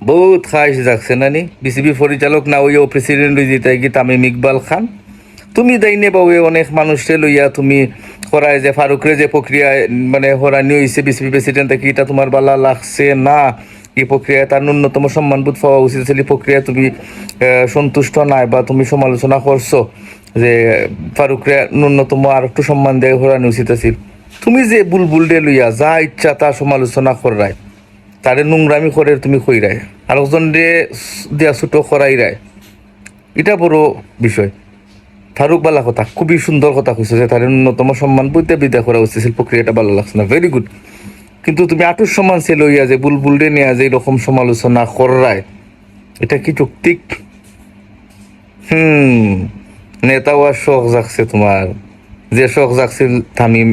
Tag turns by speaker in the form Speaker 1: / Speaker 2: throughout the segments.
Speaker 1: বহুত খাইশ যাচ্ছে নানি বিসিবি পরিচালক না ওই প্রেসিডেন্ট হয়ে যেতে কি তামিম ইকবাল খান তুমি দাইনে বাবু অনেক মানুষে লইয়া তুমি করায় যে ফারুকরে যে প্রক্রিয়া মানে হরানি হয়েছে বিসিবি প্রেসিডেন্ট কি এটা তোমার বালা লাগছে না এই প্রক্রিয়ায় তার ন্যূনতম সম্মানবোধ পাওয়া উচিত ছিল এই প্রক্রিয়া তুমি সন্তুষ্ট নাই বা তুমি সমালোচনা করছো যে ফারুকরে ন্যূনতম আর একটু সম্মান দেয় হরানি উচিত আছিল তুমি যে বুলবুল ডে লইয়া যা ইচ্ছা তা সমালোচনা করায় তারে নোংরামি করে তুমি কইরায় আরেকজন দিয়া ছুটো করাই রায় এটা বড় বিষয় ফারুক বালা কথা খুবই সুন্দর কথা কইছো যে তার ন্যূনতম সম্মান বইতে বিদা করা উচিত প্রক্রিয়াটা ভালো লাগছে না ভেরি গুড কিন্তু তুমি আটুর সম্মান সে লইয়া যে বুলবুল ডে নিয়ে যে এরকম সমালোচনা করায় এটা কি যৌক্তিক নেতা হওয়ার শখ জাগছে তোমার যে শখ জাগছিল তামিম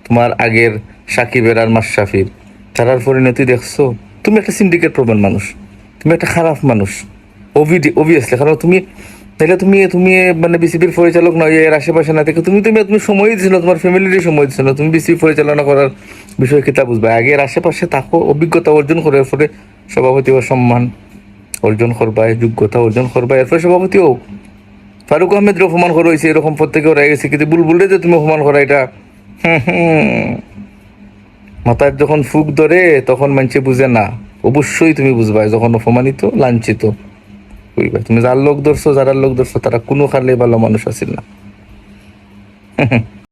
Speaker 1: তোমার আগের সাকিবের আর মাশরাফির তারার পরিণতি দেখছো তুমি একটা সিন্ডিকেট প্রবণ মানুষ তুমি একটা খারাপ মানুষ অবভিয়াসলি কারণ তুমি তাহলে তুমি তুমি মানে বিসিবির পরিচালক নয় এর আশেপাশে না থেকে তুমি তুমি তুমি সময় দিচ্ছিল তোমার ফ্যামিলিরই সময় দিচ্ছিল তুমি বিসিবি পরিচালনা করার বিষয় কিতা বুঝবা আগে এর আশেপাশে থাকো অভিজ্ঞতা অর্জন করার পরে সভাপতি ও সম্মান অর্জন করবা যোগ্যতা অর্জন করবা এরপরে সভাপতি হোক ফারুক আহমেদ অপমান করা হয়েছে এরকম প্রত্যেকে রয়ে গেছে কিন্তু বুলবুলে যে তুমি অপমান করা এটা মাথায় যখন ফুক ধরে তখন মানুষে বুঝে না অবশ্যই তুমি বুঝবা যখন অপমানিত লাঞ্ছিত কইবা তুমি যার লোক ধরছো যারা লোক ধরছো তারা কোনো খালে ভালো মানুষ আছিল না